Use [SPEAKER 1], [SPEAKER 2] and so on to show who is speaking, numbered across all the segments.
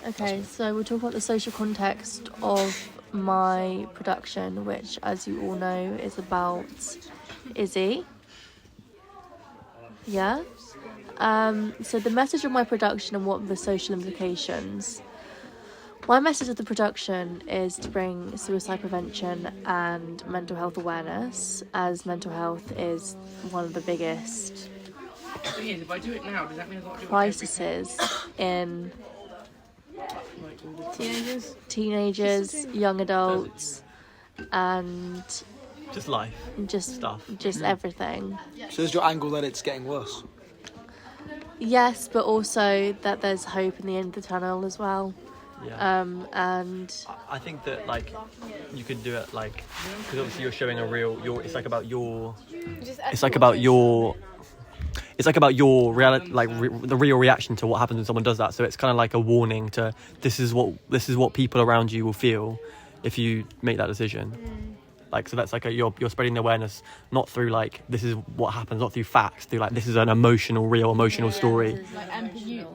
[SPEAKER 1] Okay, so we'll talk about the social context of my production, which, as you all know, is about Izzy. Yeah? So the message of my production and what are the social implications. My message of the production is to bring suicide prevention and mental health awareness, as mental health is one of the biggest
[SPEAKER 2] If I do it now, does that mean I've got to do it
[SPEAKER 1] crises in teenagers, young adults, and
[SPEAKER 3] Just life.
[SPEAKER 1] just
[SPEAKER 3] Stuff.
[SPEAKER 1] everything.
[SPEAKER 4] So is your angle that it's getting worse?
[SPEAKER 1] Yes, but also that there's hope in the end of the tunnel as well.
[SPEAKER 3] Yeah.
[SPEAKER 1] And
[SPEAKER 3] I think that like you could do it like because obviously you're showing a real. It's like about your. It's like about your. It's like about your reality, like the real reaction to what happens when someone does that. So it's kind of like a warning to this is what people around you will feel if you make that decision. Like so that's like you're spreading the awareness not through like this is what happens, not through facts, through like this is an real emotional story.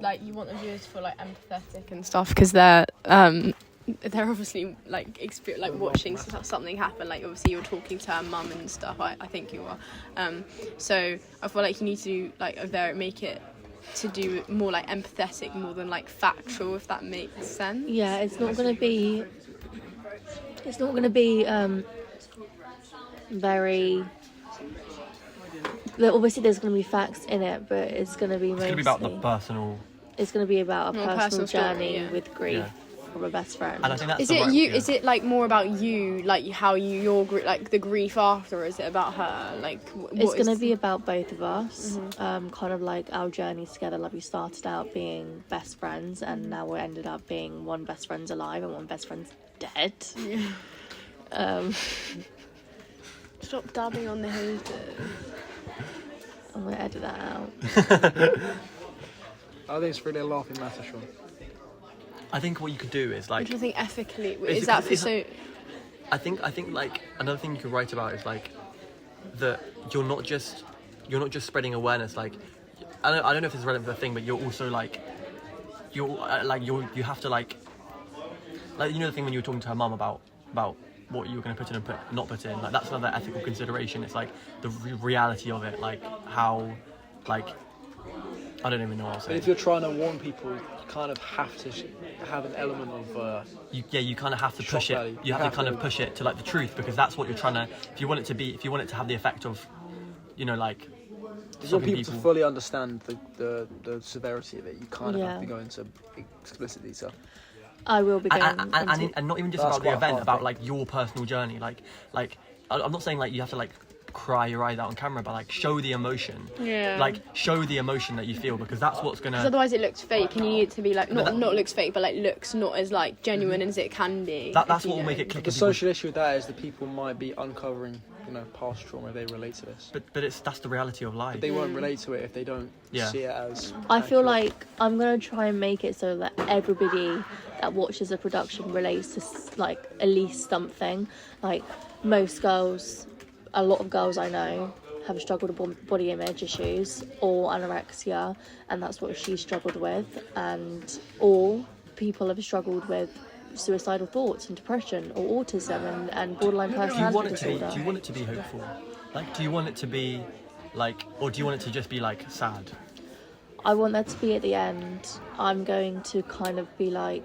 [SPEAKER 5] Like you want the viewers to feel like empathetic and stuff because they're obviously like watching something happen. Like obviously you're talking to her mum and stuff. I think you are. So I feel like you need to make it to do more like empathetic more than like factual, if that makes sense.
[SPEAKER 1] yeah, it's not going to be very. Obviously, there's going to be facts in it, but it's going to be mostly.
[SPEAKER 3] It's going to be about the personal.
[SPEAKER 1] It's going to be about a
[SPEAKER 5] More
[SPEAKER 1] personal
[SPEAKER 5] story,
[SPEAKER 1] journey
[SPEAKER 5] yeah.
[SPEAKER 1] with grief
[SPEAKER 3] Yeah.
[SPEAKER 1] from a best friend.
[SPEAKER 3] And I think that's
[SPEAKER 5] Is
[SPEAKER 3] the
[SPEAKER 5] it
[SPEAKER 3] right-
[SPEAKER 5] you?
[SPEAKER 3] yeah.
[SPEAKER 5] Is it like more about you, like how your like the grief after? Or is it about her? Like
[SPEAKER 1] It's going to be about both of us, kind of like our journeys together. Like we started out being best friends, and now we ended up being one best friend's alive and one best friend's dead.
[SPEAKER 5] Stop dabbing on the haters.
[SPEAKER 1] I'm going to edit that out.
[SPEAKER 4] I think it's really a laughing matter, Sean.
[SPEAKER 3] I think what you could do is
[SPEAKER 5] What
[SPEAKER 3] like.
[SPEAKER 5] do you think ethically?
[SPEAKER 3] It's-
[SPEAKER 5] Is that for
[SPEAKER 3] it's-
[SPEAKER 5] so?
[SPEAKER 3] I think like another thing you could write about is like that you're not just spreading awareness. Like I don't know if it's relevant to the thing, but you're also like you have to like you know the thing when you were talking to her mum about what you were going to put in and not put in. Like that's another ethical consideration. It's like the reality of it, like how like I don't even know what I'm
[SPEAKER 4] But
[SPEAKER 3] saying.
[SPEAKER 4] if you're trying to warn people, you kind of have to have an element of.
[SPEAKER 3] You kind of have to push
[SPEAKER 4] Shock
[SPEAKER 3] it.
[SPEAKER 4] value.
[SPEAKER 3] You have to kind of push it to like the truth because that's what you're trying to. If you want it to have the effect of, you know, like.
[SPEAKER 4] If you want
[SPEAKER 3] stopping
[SPEAKER 4] people to fully understand the severity of it, you kind of have to go into explicit detail.
[SPEAKER 1] I will be going
[SPEAKER 3] and not even just
[SPEAKER 4] That's
[SPEAKER 3] about the
[SPEAKER 4] quite a
[SPEAKER 3] event,
[SPEAKER 4] hard
[SPEAKER 3] about
[SPEAKER 4] thing.
[SPEAKER 3] like your personal journey. Like I'm not saying like you have to like cry your eyes out on camera, but like show the emotion.
[SPEAKER 5] Yeah.
[SPEAKER 3] Like show the emotion that you feel because that's what's
[SPEAKER 5] Because
[SPEAKER 3] gonna.
[SPEAKER 5] otherwise it looks fake, and you need it to be like not looks fake, but like looks not as like genuine as it can be.
[SPEAKER 3] That's
[SPEAKER 5] if
[SPEAKER 3] what
[SPEAKER 5] you
[SPEAKER 3] will make
[SPEAKER 5] know.
[SPEAKER 3] it click.
[SPEAKER 4] The
[SPEAKER 3] in people's-
[SPEAKER 4] social issue with that is that people might be uncovering, past trauma if they relate to this.
[SPEAKER 3] But that's the reality of life.
[SPEAKER 4] But they won't relate to it if they don't
[SPEAKER 3] Yeah.
[SPEAKER 4] see it as.
[SPEAKER 1] I feel
[SPEAKER 4] accurate.
[SPEAKER 1] like I'm going to try and make it so that everybody that watches the production relates to like at least something. Like most girls, a lot of girls I know have struggled with body image issues or anorexia, and that's what she struggled with, and all people have struggled with suicidal thoughts and depression or autism and borderline
[SPEAKER 3] Do you
[SPEAKER 1] personality
[SPEAKER 3] want it to be?
[SPEAKER 1] disorder.
[SPEAKER 3] Do you want it to be hopeful? Like, do you want it to be, like, or do you want it to just be like sad?
[SPEAKER 1] I want that to be at the end. I'm going to kind of be like